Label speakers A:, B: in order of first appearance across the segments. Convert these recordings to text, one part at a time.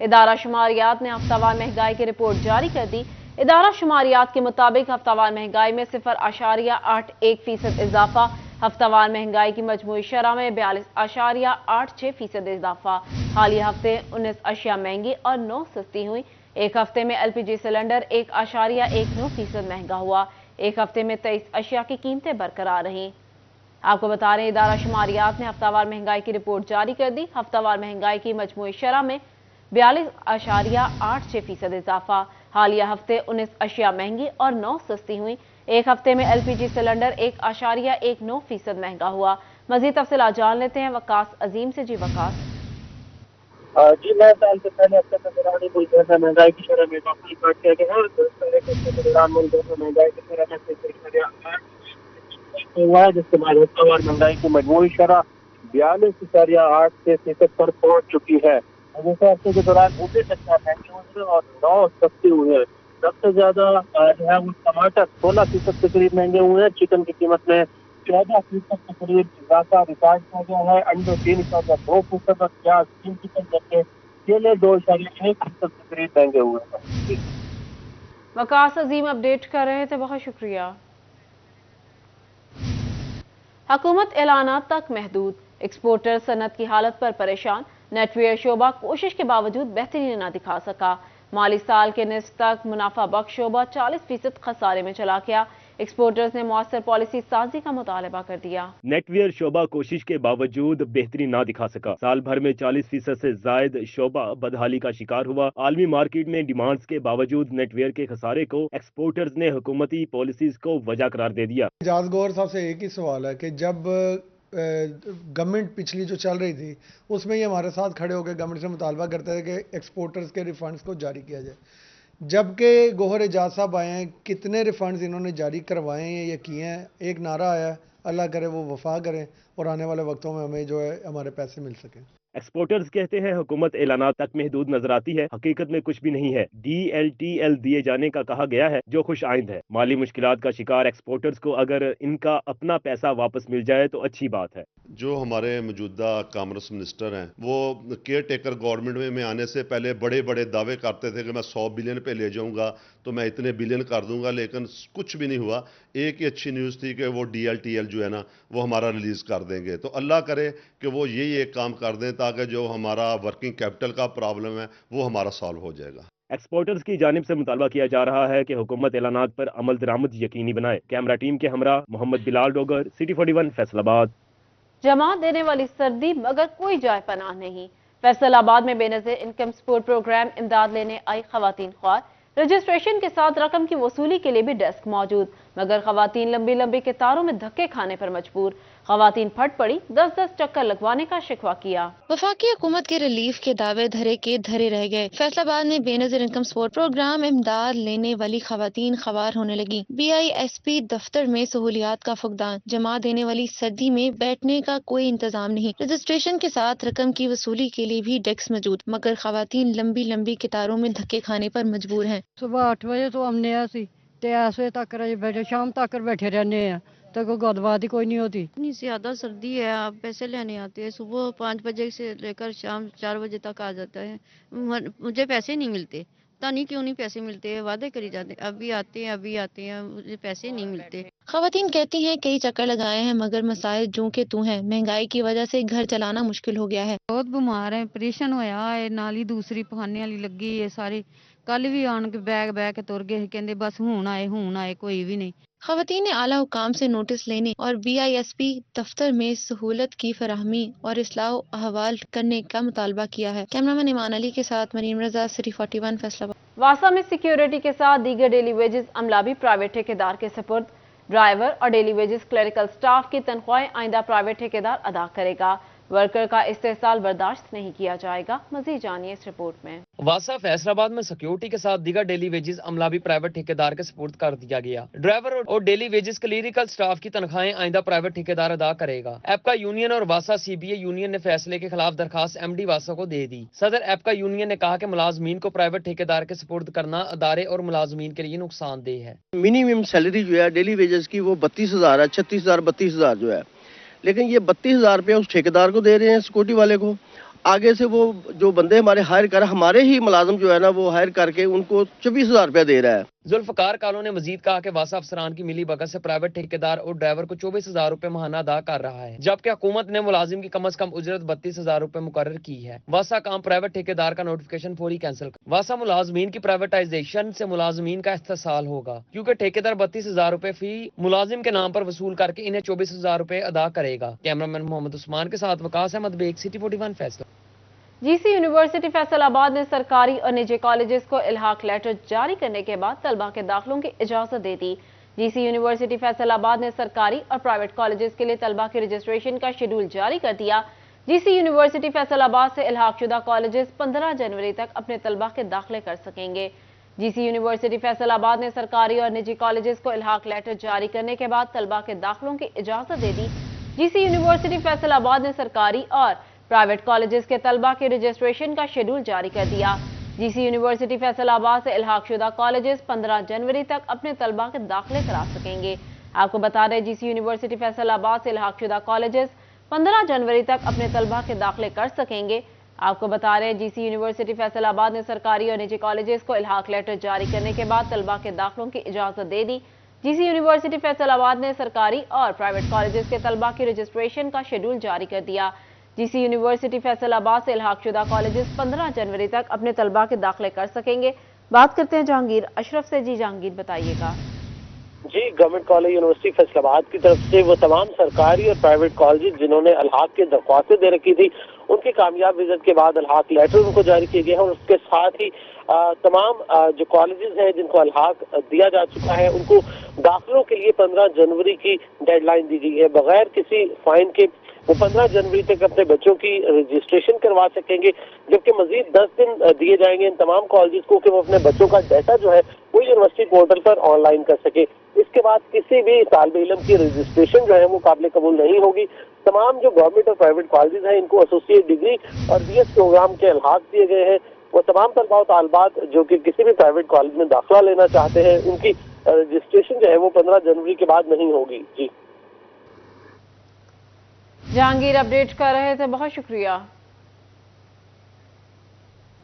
A: इदारा शुमारियात ने हफ्तावार महंगाई की रिपोर्ट जारी कर दी। इदारा शुमारियात के मुताबिक हफ्तावार महंगाई में 0.81% इजाफा। हफ्तावार महंगाई की मजमूई शरह में 42.86% इजाफा। हालिया हफ्ते 19 अशिया महंगी और 9 सस्ती हुई। एक हफ्ते में LPG सिलेंडर 1.19% महंगा हुआ। एक हफ्ते में 23 अशिया की कीमतें बरकरार रहीं। आपको बता रहे हैं, इदारा शुमारियात ने हफ्तावार महंगाई की रिपोर्ट जारी कर दी। हफ्तावार महंगाई की मजमूई शरह में 42.86% इजाफा। हालिया हफ्ते 19 अशिया महंगी और 9 सस्ती हुई। एक हफ्ते में LPG सिलेंडर 1.19% महंगा हुआ। मजीद तफसीलात जान लेते हैं वकास अजीम से। जी वकास।
B: जी, मैं साल से पहले हफ्ते के दौरान मुल्क में महंगाई की शरह में काफी रिकॉर्ड किया गया है। के दौरान मुल्क में महंगाई की शरह में हुआ है, जिसके बाद हफ्तावार महंगाई की मजमूई शरह 42.8% पर पहुंच चुकी है। जैसे हफ्ते के दौरान 19 अशिया महंगी हुई है और 9 सस्ती हुई है। सबसे ज्यादा जो है वो टमाटर 16% के करीब महंगे हुए हैं। चिकन की कीमत में 14% के करीब इजाफा रिकॉर्ड किया गया है। अंडे 3.2% और प्याज 3%, जबकि केले 2.1% के करीब महंगे हुए हैं।
A: वकास अजीम अपडेट कर रहे थे, बहुत शुक्रिया। हुकूमत ऐलानात तक महदूद। एक्सपोर्टर सनत की हालत पर परेशान। नेटवेयर शोबा कोशिश के बावजूद बेहतरी न दिखा सका। माली साल के निस्फ तक मुनाफा बख्श शोबा 40% खसारे में चला गया। एक्सपोर्टर्स ने मौसर पॉलिसी साजी का मुतालबा कर दिया।
C: नेटवेयर शोबा कोशिश के बावजूद बेहतरी ना दिखा सका। साल भर में 40% से जायद शोबा बदहाली का शिकार हुआ। आलमी मार्केट में डिमांड्स के बावजूद नेटवेयर के खसारे को एक्सपोर्टर्स ने हुकूमती पॉलिसीज को वजह करार दे दिया।
D: एजाज गौहर साहब से एक ही सवाल है कि जब गवर्नमेंट पिछली जो चल रही थी उसमें ये हमारे साथ खड़े होकर गवर्नमेंट से मुतालबा करते थे कि एक्सपोर्टर्स के रिफंड्स को जारी किया जाए, जबकि गौहर एजाज साहब आए हैं, कितने रिफंड्स इन्होंने जारी करवाए हैं या किए हैं? एक नारा आया है, अल्लाह करे वो वफा करें और आने वाले वक्तों में हमें जो है हमारे पैसे मिल सकें।
C: एक्सपोर्टर्स कहते हैं हुकूमत ऐलानात तक महदूद नजर आती है, हकीकत में कुछ भी नहीं है। DLTL दिए जाने का कहा गया है, जो खुश आइंद है। माली मुश्किलात का शिकार एक्सपोर्टर्स को अगर इनका अपना पैसा वापस मिल जाए तो अच्छी बात है।
E: जो हमारे मौजूदा कॉमर्स मिनिस्टर हैं, वो केयर टेकर गवर्नमेंट में आने से पहले बड़े बड़े दावे करते थे कि मैं 100 बिलियन पे ले जाऊंगा तो मैं इतने बिलियन कर दूंगा, लेकिन कुछ भी नहीं हुआ। एक ही अच्छी न्यूज़ थी कि वो DLTL जो है ना वो हमारा रिलीज़ कर देंगे। तो अल्लाह करे कि वो यही एक काम कर दें ताकि जो हमारा वर्किंग कैपिटल का प्रॉब्लम है वो हमारा सॉल्व हो जाएगा।
C: एक्सपोर्टर्स की जानिब से मुतालबा किया जा रहा है कि हुकूमत ऐलानात पर अमल दरामद यकीनी बनाए। कैमरा टीम के हमरा मोहम्मद बिलाल डोगर, सिटी 41 फैसलाबाद।
A: जमा देने वाली सर्दी मगर कोई जाय पनाह नहीं। फैसलाबाद में बेनज़ीर इनकम सपोर्ट प्रोग्राम इमदाद लेने आई खवातीन ख्वार। रजिस्ट्रेशन के साथ रकम की वसूली के लिए भी डेस्क मौजूद, मगर खवातीन लंबी लंबी कतारों में धक्के खाने पर मजबूर। खवातीन फट पड़ी, 10-10 चक्कर लगवाने का शिकवा किया।
F: वफाकी हुकूमत के रिलीफ के दावे धरे के धरे रह गए। फैसलाबाद में बेनज़ीर इनकम सपोर्ट प्रोग्राम इमदाद लेने वाली खवातीन खवार होने लगी। BISP दफ्तर में सहूलियात का फुकदान, जमा देने वाली सर्दी में बैठने का कोई इंतजाम नहीं। रजिस्ट्रेशन के साथ रकम की वसूली के लिए भी डेस्क मौजूद, मगर खवातीन लंबी लंबी कतारों में धक्के खाने पर मजबूर हैं।
G: सुबह 8 बजे तो हमने ऐसी ऐसे तक बैठे, शाम तक बैठे रहने हैं, तो कोई गलबात ही कोई नहीं होती।
H: इतनी ज्यादा सर्दी है, आप पैसे लेने आते हैं, सुबह 5 बजे से लेकर शाम 4 बजे तक आ जाता है, मुझे पैसे नहीं मिलते। पता नहीं क्यों नहीं पैसे मिलते, वादे करी जाते हैं अभी आते हैं, मुझे पैसे नहीं मिलते।
F: खवातीन कहती हैं कई चक्कर लगाए हैं मगर मसाइल जो के तू हैं। महंगाई की वजह से घर चलाना मुश्किल हो गया है।
H: बहुत बीमार है, ऑपरेशन होया है, नाली दूसरी पखाने वाली लगी है सारी। कल भी आन के बैग के तुर गए, कहते बस हूं आए कोई भी नहीं।
F: खवातीन ने आला हुकाम से नोटिस लेने और BISP दफ्तर में सहूलत की फराहमी और इस्लाह अहवाल करने का मुतालबा किया है। कैमरामैन ईमान अली के साथ मरीम रजा, सिटी 41 फैसलाबाद।
A: वासा में सिक्योरिटी के साथ दीगर डेली वेजेस अमला भी प्राइवेट ठेकेदार के सपुर्द। ड्राइवर और डेली वेजेस क्लरिकल स्टाफ की तनख्वाहें आइंदा प्राइवेट ठेकेदार अदा करेगा। वर्कर का इस्तेसाल बर्दाश्त नहीं किया जाएगा। मजीद जानिए इस रिपोर्ट में।
I: वासा फैसलाबाद में सिक्योरिटी के साथ दीगर डेली वेजेस अमला भी प्राइवेट ठेकेदार के सपुर्द कर दिया गया। ड्राइवर और डेली वेजेस क्लरिकल स्टाफ की तनख्वाहें आइंदा प्राइवेट ठेकेदार अदा करेगा। एपका यूनियन और वासा CBA यूनियन ने फैसले के खिलाफ दरखास्त MD वासा को दे दी। सदर एपका यूनियन ने कहा कि मुलाजमीन को प्राइवेट ठेकेदार के सपुर्द करना अदारे और मुलाजमीन के लिए नुकसानदेह है।
J: मिनिमम सैलरी जो है डेली वेजेस की वो 32,000 है, 36,000 32,000 जो है, लेकिन ये 32,000 रुपये उस ठेकेदार को दे रहे हैं सिक्योरिटी वाले को, आगे से वो जो बंदे हमारे हायर कर, हमारे ही मुलाजिम जो है ना वो हायर करके उनको 24,000 रुपया दे रहा है।
I: जुल्फकार कालो ने मजीद कहा कि वासा अफसरान की मिली भगत से प्राइवेट ठेकेदार और ड्राइवर को 24,000 रुपए माहाना अदा कर रहा है, जबकि हुकूमत ने मुलाजिम की कम अज कम उजरत 32,000 रुपए मुकर्रर की है। वासा काम प्राइवेट ठेकेदार का नोटिफिकेशन फौरी कैंसिल कर। वासा मुलाजमीन की प्राइवेटाइजेशन से मुलाजमीन का इस्तेसाल होगा, क्योंकि ठेकेदार 32,000 रुपए फी मुलाजिम के नाम पर वसूल करके इन्हें 24,000 रुपए अदा करेगा। कैमरामैन मोहम्मद उस्मान के साथ वकास अहमद बेग, सिटी 41 फैसला।
A: जीसी यूनिवर्सिटी फैसलाबाद ने सरकारी और निजी कॉलेजेस को इल्हाक लेटर जारी करने के बाद तलबा के दाखिलों की इजाजत दे दी। जीसी यूनिवर्सिटी फैसलाबाद ने सरकारी और प्राइवेट कॉलेजेस के लिए तलबा के रजिस्ट्रेशन का शेड्यूल जारी कर दिया। जीसी यूनिवर्सिटी फैसलाबाद से इल्हाक शुदा कॉलेजेस 15 जनवरी तक अपने तलबा के दाखिले कर सकेंगे। जीसी यूनिवर्सिटी फैसलाबाद ने सरकारी और निजी कॉलेजेस को इल्हाक लेटर जारी करने के बाद तलबा के दाखिलों की इजाजत दे दी। जीसी यूनिवर्सिटी फैसलाबाद ने सरकारी और प्राइवेट कॉलेजेस के तलबा के रजिस्ट्रेशन का शेड्यूल जारी कर दिया। जीसी यूनिवर्सिटी फैसलाबाद से इल्हाक शुदा कॉलेजेस 15 जनवरी तक अपने तलबा के दाखिले करा सकेंगे। आपको बता दें, जीसी यूनिवर्सिटी फैसलाबाद से इल्हाक शुदा कॉलेजेस 15 जनवरी तक अपने तलबा के दाखिले कर सकेंगे। आपको बता रहे हैं, जीसी यूनिवर्सिटी फैसलाबाद ने सरकारी और निजी कॉलेजेस को इल्हाक लेटर जारी करने के बाद तलबा के दाखिलों की इजाजत दे दी। जीसी यूनिवर्सिटी फैसलाबाद ने सरकारी और प्राइवेट कॉलेजेस के तलबा की रजिस्ट्रेशन का शेड्यूल जारी कर दिया। जीसी यूनिवर्सिटी फैसलाबाद से इल्हाक शुदा कॉलेजेस 15 जनवरी तक अपने तलबा के दाखिले कर सकेंगे। बात करते हैं जहांगीर अशरफ से। जी जहांगीर, बताइएगा।
B: जी, गवर्नमेंट कॉलेज यूनिवर्सिटी फैसलाबाद की तरफ से वो तमाम सरकारी और प्राइवेट कॉलेज जिन्होंने अल्हाक की दरख्वास्तें दे रखी थी, उनकी कामयाब विजिट के बाद अल्हाक लेटर उनको जारी किए गए हैं, और उसके साथ ही तमाम जो कॉलेजेस हैं जिनको अल्हाक दिया जा चुका है, उनको दाखिलों के लिए 15 जनवरी की डेडलाइन दी गई है। बगैर किसी फाइन के वो 15 जनवरी तक अपने बच्चों की रजिस्ट्रेशन करवा सकेंगे, जबकि मजीद 10 दिन दिए जाएंगे इन तमाम कॉलेजेस को कि वो अपने बच्चों का डाटा जो है वो यूनिवर्सिटी पोर्टल पर ऑनलाइन कर सके। इसके बाद किसी भी तालिब इल्म की रजिस्ट्रेशन जो है वो काबिल कबूल नहीं होगी। तमाम जो गवर्नमेंट और प्राइवेट कॉलेजेस हैं, इनको एसोसिएट डिग्री और बीएस प्रोग्राम के अल्हाक दिए गए हैं। वो तमाम तलबा और तालिबात जो कि किसी भी प्राइवेट कॉलेज में दाखिला लेना चाहते हैं, उनकी रजिस्ट्रेशन जो है वो 15 जनवरी के बाद नहीं होगी। जी
A: जहांगीर अपडेट कर रहे थे, बहुत शुक्रिया।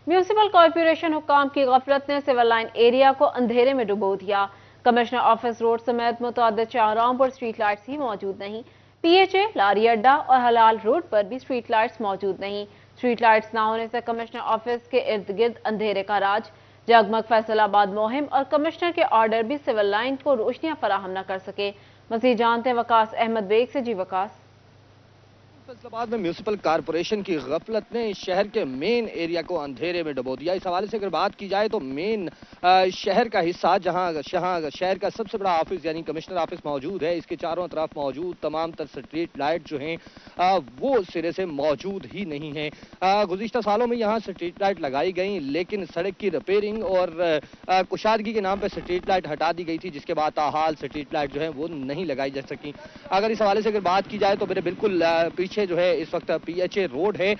A: म्यूनिसिपल कॉर्पोरेशन हुक्काम की गफलत ने सिविल लाइन एरिया को अंधेरे में डुबो दिया। कमिश्नर ऑफिस रोड समेत मुतअद्दिद चौराहों पर स्ट्रीट लाइट्स ही मौजूद नहीं। पीएचए, लारी अड्डा और हलाल रोड पर भी स्ट्रीट लाइट्स मौजूद नहीं। स्ट्रीट लाइट्स ना होने से कमिश्नर ऑफिस के इर्द गिर्द अंधेरे का राज। जगमग फैसलाबाद मुहिम और कमिश्नर के ऑर्डर भी सिविल लाइन को रोशनियां फराहम न कर सके। मज़ीद जानते हैं वकास अहमद बेग से। जी वकास।
K: फैसलाबाद में म्यूनिसिपल कारपोरेशन की गफलत ने शहर के मेन एरिया को अंधेरे में डुबो दिया। इस हवाले से अगर बात की जाए तो मेन शहर का हिस्सा जहां शहर का सबसे बड़ा ऑफिस यानी कमिश्नर ऑफिस मौजूद है, इसके चारों तरफ मौजूद तमाम तर स्ट्रीट लाइट जो हैं वो सिरे से मौजूद ही नहीं है। गुज़िश्ता सालों में यहाँ स्ट्रीट लाइट लगाई गई, लेकिन सड़क की रिपेयरिंग और कुशादगी के नाम पर स्ट्रीट लाइट हटा दी गई थी, जिसके बाद ताहाल स्ट्रीट लाइट जो है वो नहीं लगाई जा सकी। अगर इस हवाले से अगर बात की जाए तो मेरे बिल्कुल पीछे जो है इस वक्त पीएचए रोड है,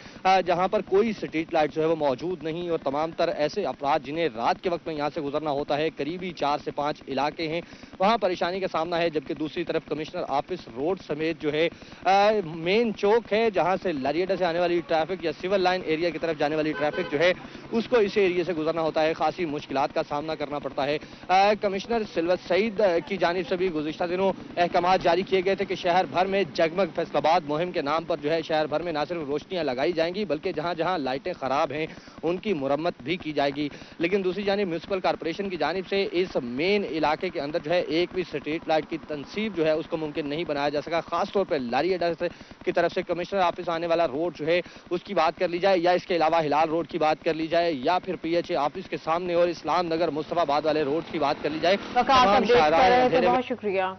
K: जहां पर कोई स्ट्रीट लाइट जो है वो मौजूद नहीं, और तमाम तर ऐसे अफराद जिन्हें रात के वक्त में यहां से गुजरना होता है, करीबी 4 से 5 इलाके हैं, वहां परेशानी का सामना है। जबकि दूसरी तरफ कमिश्नर ऑफिस रोड समेत जो है मेन चौक है, जहां से लारियडा से आने वाली ट्रैफिक या सिविल लाइन एरिया की तरफ जाने वाली ट्रैफिक जो है उसको इस एरिया से गुजरना होता है, खासी मुश्किलात का सामना करना पड़ता है। कमिश्नर सिल्वत सईद की जानिब से भी गुज़िश्ता दिनों अहकामात जारी किए गए थे कि शहर भर में जगमग फैसलाबाद मुहिम के नाम पर जो है शहर भर में न सिर्फ रोशनियां लगाई जाएंगी, बल्कि जहां जहां लाइटें खराब हैं उनकी मुरम्मत भी की जाएगी। लेकिन दूसरी जानिब म्यूनिसिपल कॉर्पोरेशन की जानिब से इस मेन इलाके के अंदर जो है एक भी स्ट्रीट लाइट की तनसीब जो है उसको मुमकिन नहीं बनाया जा सका। खासतौर पर लारी अड्डा की तरफ से कमिश्नर ऑफिस आने वाला रोड जो है उसकी बात कर ली जाए, या इसके अलावा हिलाल रोड की बात कर ली जाए, या फिर पीएचए ऑफिस के सामने और इस्लाम नगर मुस्तफाबाद वाले रोड की बात कर ली जाए।
A: बहुत शुक्रिया।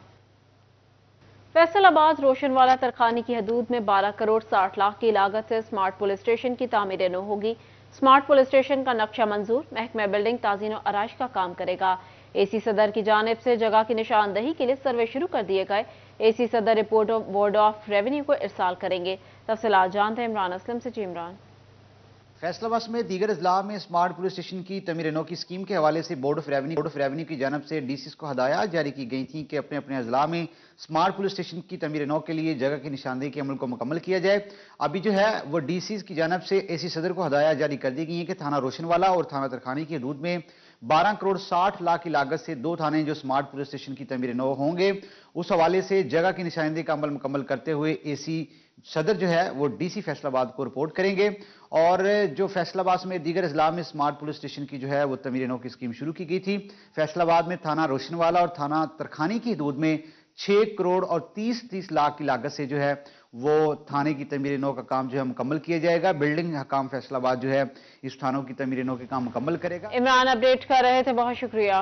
A: फैसलाबाद रोशनवाला तरखानी की हदूद में 12 करोड़ 60 लाख की लागत से स्मार्ट पुलिस स्टेशन की तामीर नौ होगी। स्मार्ट पुलिस स्टेशन का नक्शा मंजूर, महकमा बिल्डिंग ताज़ीन और आराइश का काम करेगा। एसी सदर की जानिब से जगह की निशानदही के लिए सर्वे शुरू कर दिए गए। एसी सदर रिपोर्ट बोर्ड ऑफ रेवेन्यू को इरसाल करेंगे। तफसीलात जानते हैं इमरान असलम से। जी इमरान।
L: فیصل آباد میں دیگر اضلاع میں اسمارٹ پولیس اسٹیشن کی تعمیر نو کی اسکیم کے حوالے سے بورڈ آف ریونیو کی جانب سے ڈی سیز کو ہدایات جاری کی گئی تھیں کہ اپنے اپنے اضلاع میں اسمارٹ پولیس اسٹیشن کی تعمیر نو کے لیے جگہ کی نشاندہی کے عمل کو مکمل کیا جائے۔ ابھی جو ہے وہ ڈی سیز کی جانب سے اے سی صدر کو ہدایات جاری کر دی گئی ہیں کہ تھانہ روشن والا اور تھانہ ترکھانی کی حدود میں 12 کروڑ 60 لاکھ کی لاگت سے 2 تھانے جو اسمارٹ پولیس اسٹیشن کی تعمیر نو ہوں گے، اس حوالے سے جگہ کی نشاندہی کا عمل مکمل کرتے ہوئے اے سی صدر جو ہے وہ ڈی سی فیصل آباد کو رپورٹ کریں گے۔ اور جو فیصل آباد میں دیگر اضلاع میں اسمارٹ پولیس اسٹیشن کی جو ہے وہ تعمیر نو کی اسکیم شروع کی گئی تھی۔ فیصل آباد میں تھانہ روشن والا اور تھانہ ترکھانی کی حدود میں 6 کروڑ اور 30 لاکھ کی لاگت سے جو ہے وہ تھانے کی تعمیر نو کا کام جو ہے مکمل کیا جائے گا۔ بلڈنگ حکام فیصل آباد جو ہے اس تھانوں کی تعمیر نو کے کام مکمل کرے گا۔
A: عمران اپڈیٹ کر رہے تھے، بہت شکریہ۔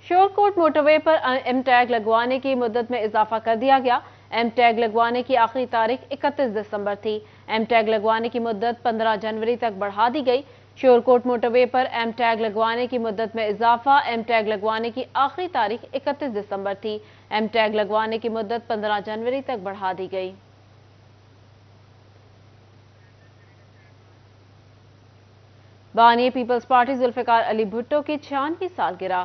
A: شورکوٹ موٹر وے پر ایم ٹیگ لگوانے کی مدت میں اضافہ کر دیا گیا۔ ایم ٹیگ لگوانے کی آخری تاریخ 31 دسمبر تھی۔ ایم ٹیگ لگوانے کی مدت 15 جنوری تک بڑھا دی گئی۔ شورکوٹ موٹر وے پر ایم ٹیگ لگوانے کی مدت میں اضافہ۔ ایم ٹیگ لگوانے کی آخری تاریخ 31 دسمبر تھی۔ ایم ٹیگ لگوانے کی مدت 15 جنوری تک بڑھا دی گئی۔ بانی پیپلز پارٹی ذوالفقار علی بھٹو کی 96ویں سالگرہ۔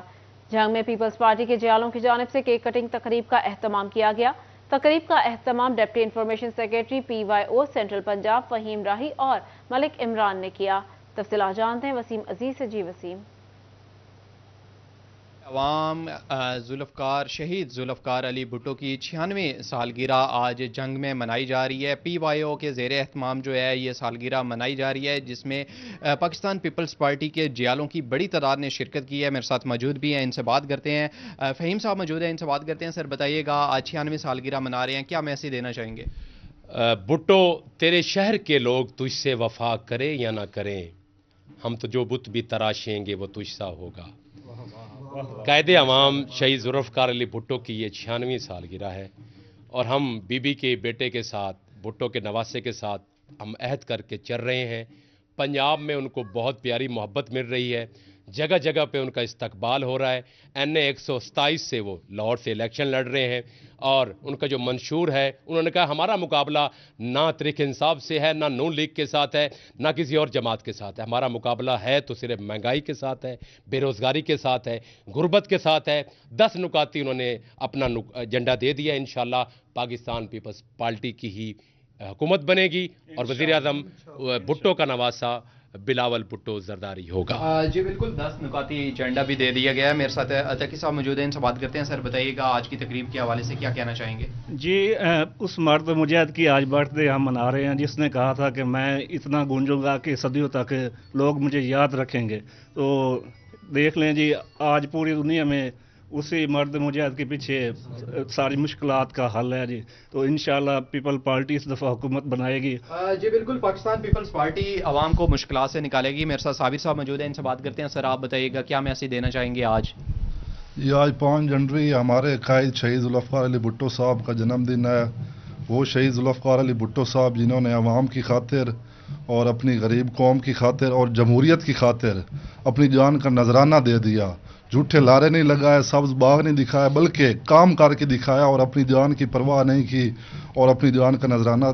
A: جنگ میں پیپلز پارٹی کے جیالوں کی جانب سے کیک کٹنگ تقریب کا اہتمام کیا گیا۔ تقریب کا اہتمام ڈپٹی انفارمیشن سیکریٹری پی وائی او سینٹرل پنجاب فہیم راہی اور ملک عمران نے کیا۔ تفصیلات جانتے ہیں وسیم عزیز سے۔ جی وسیم۔
M: عوام شہید ذوالفقار علی بھٹو کی 96ویں سالگرہ آج جنگ میں منائی جا رہی ہے۔ پی وائی او کے زیر اہتمام جو ہے یہ سالگرہ منائی جا رہی ہے، جس میں پاکستان پیپلز پارٹی کے جیالوں کی بڑی تعداد نے شرکت کی ہے۔ میرے ساتھ موجود بھی ہیں، ان سے بات کرتے ہیں۔ فہیم صاحب موجود ہیں، ان سے بات کرتے ہیں۔ سر بتائیے گا، آج 96ویں سالگرہ منا رہے ہیں، کیا میسیج دینا چاہیں گے؟
N: بھٹو، تیرے شہر کے لوگ تجھ سے وفا کریں یا نہ کریں، ہم تو جو بت بھی تراشیں گے وہ تجھ سا ہوگا۔ قائد عوام شہید ذوالفقار علی بھٹو کی یہ 96ویں سالگرہ ہے، اور ہم بی بی کے بیٹے کے ساتھ، بھٹو کے نواسے کے ساتھ ہم عہد کر کے چل رہے ہیں۔ پنجاب میں ان کو بہت پیاری محبت مل رہی ہے، جگہ جگہ پہ ان کا استقبال ہو رہا ہے۔ این اے 127 سے وہ لاہور سے الیکشن لڑ رہے ہیں، اور ان کا جو منشور ہے، انہوں نے کہا ہمارا مقابلہ نہ تحریک انصاف سے ہے، نہ نون لیگ کے ساتھ ہے، نہ کسی اور جماعت کے ساتھ ہے، ہمارا مقابلہ ہے تو صرف مہنگائی کے ساتھ ہے، بے روزگاری کے ساتھ ہے، غربت کے ساتھ ہے۔ 10 نکاتی انہوں نے اپنا ایجنڈا دے دیا۔ انشاءاللہ پاکستان پیپلز پارٹی کی ہی حکومت بنے گی، اور وزیر اعظم بھٹو کا نواسا بلاول بھٹو زرداری ہوگا۔
M: جی بالکل، 10 نکاتی ایجنڈا بھی دے دیا گیا ہے۔ میرے ساتھ اتقی صاحب موجود ہیں، ان سے بات کرتے ہیں۔ سر بتائیے گا، آج کی تقریب کے حوالے سے کیا کہنا چاہیں گے؟
O: جی، اس مرد مجاہد کی آج برتھ ڈے ہم منا رہے ہیں، جس نے کہا تھا کہ میں اتنا گونجوں گا کہ صدیوں تک لوگ مجھے یاد رکھیں گے۔ تو دیکھ لیں جی، آج پوری دنیا میں اسی مرد مجاہد کے پیچھے ساری مشکلات کا حل ہے جی۔ تو انشاءاللہ پیپل پارٹی اس دفعہ حکومت بنائے گی۔
M: جی بالکل، پاکستان پیپلز پارٹی عوام کو مشکلات سے نکالے گی۔ میرے ساتھ صابر صاحب موجود ہیں، ان سے بات کرتے ہیں۔ سر آپ بتائیے گا، کیا میسیج دینا چاہیں گے آج؟
P: یہ آج 5 جنوری ہمارے قائد شہید ذوالفقار علی بھٹو صاحب کا جنم دن ہے۔ وہ شہید ذوالفقار علی بھٹو صاحب جنہوں نے عوام کی خاطر اور اپنی غریب قوم کی خاطر اور جمہوریت کی خاطر اپنی جان کا نذرانہ دے دیا۔ جھوٹے لارے نہیں لگائے، سبز باغ نہیں دکھایا، بلکہ کام کر کے دکھایا، اور اپنی جان کی پرواہ نہیں کی اور اپنی جان کا نذرانہ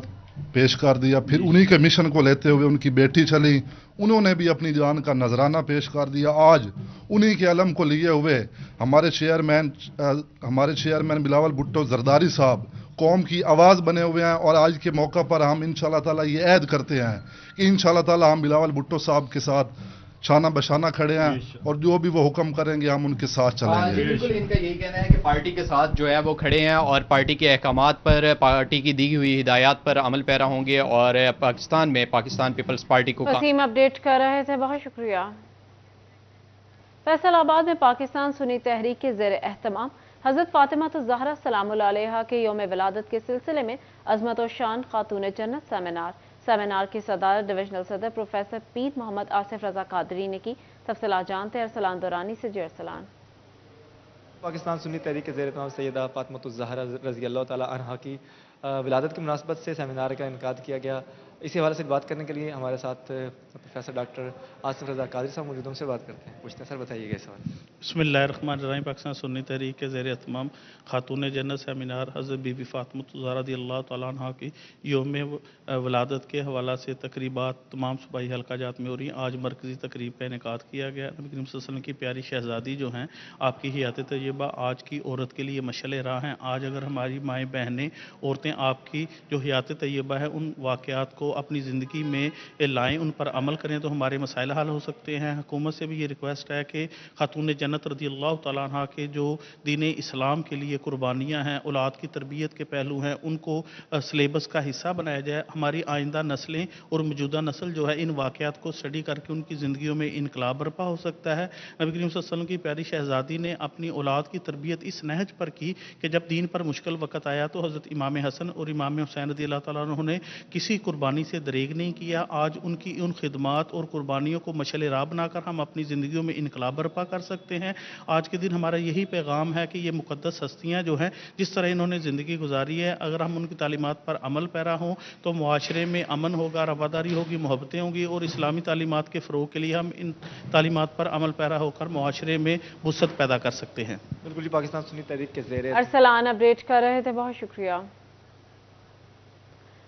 P: پیش کر دیا۔ پھر انہی کے مشن کو لیتے ہوئے ان کی بیٹی چلی، انہوں نے بھی اپنی جان کا نذرانہ پیش کر دیا۔ آج انہی کے علم کو لیے ہوئے ہمارے چیئرمین بلاول بھٹو زرداری صاحب قوم کی آواز بنے ہوئے ہیں، اور آج کے موقع پر ہم انشاءاللہ تعالیٰ یہ عہد کرتے ہیں کہ انشاءاللہ تعالیٰ ہم بلاول بھٹو صاحب کے ساتھ شانہ بشانہ کھڑے ہیں، اور جو بھی وہ حکم کریں گے ہم ان کے ساتھ چلیں گے۔
M: بالکل، ان کا یہی کہنا ہے کہ پارٹی کے ساتھ جو ہے وہ کھڑے ہیں، اور پارٹی کے احکامات پر، پارٹی کی دی ہوئی ہدایات پر عمل پیرا ہوں گے، اور پاکستان میں پاکستان پیپلز پارٹی کو
A: وسیم اپڈیٹ کر رہے تھے، بہت شکریہ۔ فیصل آباد میں پاکستان سنی تحریک کے زیر اہتمام حضرت فاطمہ الزہرا سلام اللہ علیہا کے یوم ولادت کے سلسلے میں عظمت و شان خاتون جنت سیمینار کی صدارت ڈویژنل صدر پروفیسر پیر محمد آصف رضا قادری نے کی۔ تفصیلات جانتے ہیں ارسلان دورانی سے۔ جی ارسلان۔
Q: پاکستان سنی تحریک کے زیر اہتمام سیدہ فاطمہ الزہرا رضی اللہ تعالی عنہا کی ولادت کی مناسبت سے سیمینار کا انعقاد کیا گیا۔ इसी हवाले से बात करने के लिए हमारे साथ प्रोफेसर डॉक्टर आसिफ रज़ा कादरी साहब मौजूद हैं, उनसे बात करते हैं। पूछते हैं, सर बताइएगा इस सवाल।
R: बिस्मिल्लाहिर्रहमानिर्रहीम। पाकिस्तान सुन्नी तहरीक के ज़ेर एहतमाम खातून जन्नत सेमिनार हज़रत बीबी फ़ातिमा ज़हरा रज़ियल्लाहु तआला अन्हा की यौम वलादत के हवाला से तकरीबात तमाम सूबाई हल्काजात में हो रही हैं। आज मरकज़ी तकरीब का इनेकाद किया गया। नबी करीम सल्लल्लाहु अलैहि वसल्लम की प्यारी शहज़ादी जो हैं, आपकी हयात तैयबा आज की औरत के लिए मशअल राह हैं। आज अगर हमारी माएँ बहनें औरतें आपकी जो हयात तैयबा है उन वाक़यात को अपनी ज़िंदगी में लाएँ, उन पर अमल करें तो हमारे मसाइल हल हो सकते हैं। हुकूमत से भी ये रिक्वेस्ट है कि खातून जन्नत रज़ियल्लाहु तआला अन्हा के जो दीन इस्लाम के लिए कुर्बानियाँ हैं, औलाद की तरबियत के पहलू हैं, उनको सिलेबस का हिस्सा बनाया जाए। हमारी आइंदा नस्लें और मौजूदा नस्ल जो है इन वाक़यात को स्टडी करके उनकी ज़िंदगियों में इनकलाब बर्पा हो सकता है। नबी करीम सल्लल्लाहु अलैहि वसल्लम की प्यारी शहज़ादी ने अपनी औलाद की तरबियत इस नहज पर की कि जब दीन पर मुश्किल वक़्त आया तो हज़रत इमाम हसन और इमाम हुसैन रज़ियल्लाहु तआला अन्हु ने किसी कुर्बानी से दरेग नहीं किया। आज उनकी उन खिदमात और कुर्बानियों को मशअल राह बनाकर हम अपनी ज़िंदगियों में इनकलाब बर्पा कर सकते हैं। आज के दिन हमारा यही पैगाम है कि ये मुक़द्दस हस्तियाँ जो हैं, जिस तरह इन्होंने ज़िंदगी गुजारी है, अगर हम उनकी तालीमात पर अमल पैरा हों तो मुआशरे में अमन होगा, रवादारी होगी, मोहब्बतें होंगी और इस्लामी तालीमात के फ़रोग़ के लिए हम इन तालीमात पर अमल पैरा होकर मुआशरे में वुसअत पैदा कर सकते हैं।
Q: बिल्कुल जी, पाकिस्तान सुन्नी तहरीक के ज़ेर
A: अरसलान अपडेट कर रहे थे, बहुत शुक्रिया।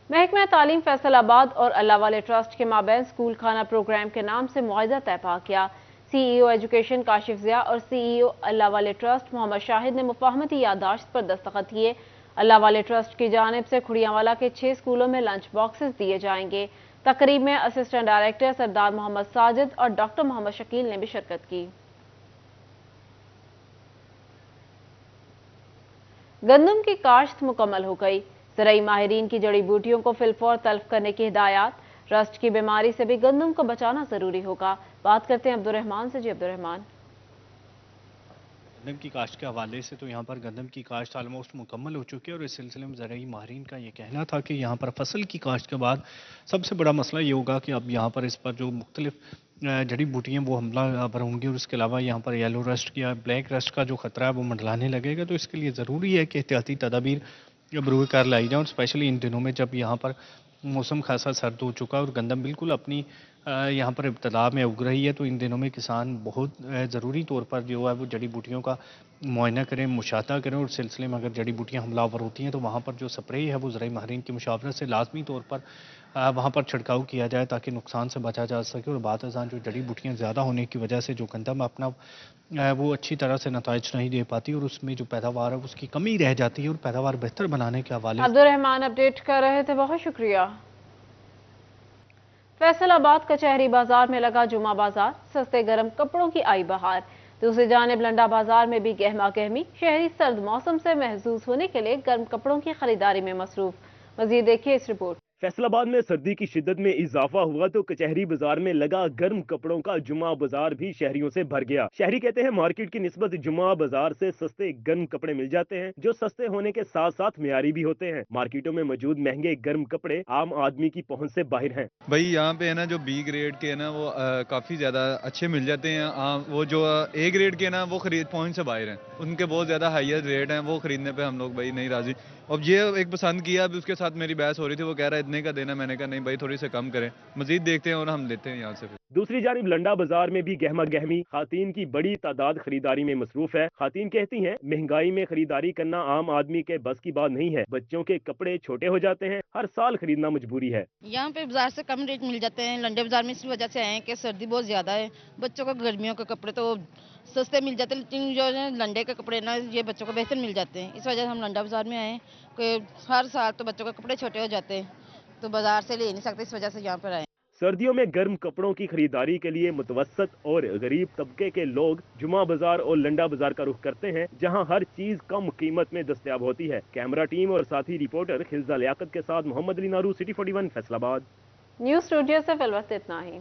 A: महकमा तालीम फैसलाबाद और अल्लाह वाले ट्रस्ट के माबैन स्कूल खाना प्रोग्राम के नाम से मुआहिदा तय पा किया। CEO एजुकेशन काशिफ ज़िया और CEO अल्लाह वाले ट्रस्ट मोहम्मद शाहिद ने मुफाहमती याददाश्त पर दस्तखत किए। अल्लाह वाले ट्रस्ट की जानिब से खुड़ियांवाला के 6 स्कूलों में लंच बॉक्सेस दिए जाएंगे। तकरीब में असिस्टेंट डायरेक्टर सरदार मोहम्मद साजिद और डॉक्टर मोहम्मद शकील ने भी शिरकत की। गंदम की काश्त मुकम्मल हो गई। ज़राई माहिरीन की जड़ी बूटियों को फिलफौर तल्फ करने की हिदायत। रस्ट की बीमारी से भी गंदम को बचाना ज़रूरी होगा। बात करते हैं अब्दुर्रहमान से। जी अब्दुर्रहमान।
S: गंदम की काश्त के हवाले से तो यहाँ पर गंदम की काश्त ऑलमोस्ट मुकम्मल हो चुकी है और इस सिलसिले में ज़राई माहिरीन का ये कहना था कि यहाँ पर फसल की काश्त के बाद सबसे बड़ा मसला ये होगा कि अब यहाँ पर इस पर जो मुख्तलिफ जड़ी बूटियाँ वो हमला पर होंगी और इसके अलावा यहाँ पर येलो रस्ट या ब्लैक रस्ट का जो ख़तरा है वो मंडलाने लगेगा। तो इसके लिए ज़रूरी है कि एहतियाती तदाबीर बरूए कार लाई जाए और स्पेशली इन दिनों में जब यहाँ पर मौसम खासा सर्द हो चुका है और गंदम बिल्कुल अपनी यहाँ पर इब्तदा में उग रही है। तो इन दिनों में किसान बहुत ज़रूरी तौर पर जो है वो जड़ी बूटियों का मुआयना करें, मुशाता करें और सिलसिले में अगर जड़ी बूटियाँ हमलावर होती हैं तो वहाँ पर जो स्प्रे है वो ज़राई माहिरीन की मुशावरत से लाजमी तौर पर वहाँ पर छिड़काव किया जाए ताकि नुकसान से बचा जा सके। और बाद अज़ां जो जड़ी बूटियाँ ज़्यादा होने की वजह से जो गंदम अपना वो अच्छी तरह से नताइज नहीं दे पाती और उसमें जो पैदावार है उसकी कमी रह जाती है और पैदावार बेहतर बनाने के हवाले से
A: अब्दुर्रहमान अपडेट कर रहे थे, बहुत शुक्रिया। फैसलाबाद कचहरी बाजार में लगा जुमा बाजार। सस्ते गर्म कपड़ों की आई बहार। दूसरी जानिब लंडा बाजार में भी गहमा गहमी। शहरी सर्द मौसम से महसूस होने के लिए गर्म कपड़ों की खरीदारी में मसरूफ। मजीद देखिए इस रिपोर्ट।
C: फैसलाबाद में सर्दी की शिद्दत में इजाफा हुआ तो कचहरी बाजार में लगा गर्म कपड़ों का जुमा बाजार भी शहरियों से भर गया। शहरी कहते हैं मार्केट की निस्बत जुमा बाजार से सस्ते गर्म कपड़े मिल जाते हैं जो सस्ते होने के साथ साथ मियारी भी होते हैं। मार्केटों में मौजूद महंगे गर्म कपड़े आम आदमी की पहुंच से बाहर हैं।
T: भाई यहाँ पे है ना जो बी ग्रेड के है ना वो काफी ज्यादा अच्छे मिल जाते हैं। वो जो ए ग्रेड के ना वो खरीद पहुंच से बाहर हैं, उनके बहुत ज्यादा हाईएस्ट रेट हैं, वो खरीदने पे हम लोग भाई नहीं राजी। अब ये एक पसंद किया, अभी उसके साथ मेरी बहस हो रही थी, वो कह रहा है इतने का देना, मैंने कहा नहीं भाई थोड़ी से कम करें, मजीद देखते हैं और हम लेते हैं यहाँ से।
C: दूसरी जानिब लंडा बाजार में भी गहमा गहमी। खातीन की बड़ी तादाद खरीदारी में मसरूफ है। खातीन कहती हैं महंगाई में खरीदारी करना आम आदमी के बस की बात नहीं है। बच्चों के कपड़े छोटे हो जाते हैं, हर साल खरीदना मजबूरी है।
U: यहाँ पे बाजार से कम रेट मिल जाते हैं। लंडे बाजार में इस वजह से आए हैं कि सर्दी बहुत ज्यादा है, बच्चों को गर्मियों के कपड़े तो सस्ते मिल जाते हैं, लेकिन जो है लंडे के कपड़े ना ये बच्चों को बेहतर मिल जाते हैं। इस वजह से हम लंडा बाजार में आए कि हर साल तो बच्चों के कपड़े छोटे हो जाते हैं तो बाजार से ले नहीं सकते, इस वजह से यहाँ पर आए।
C: सर्दियों में गर्म कपड़ों की खरीदारी के लिए मुतवस्सत और गरीब तबके के लोग जुमा बाजार और लंडा बाजार का रुख करते हैं जहां हर चीज कम कीमत में दस्तयाब होती है। कैमरा टीम और साथी रिपोर्टर खिलजा लियाकत के साथ Mohammad Ali Naru, city 41 Faisalabad.
A: News studio से फिलहाल इतना ही।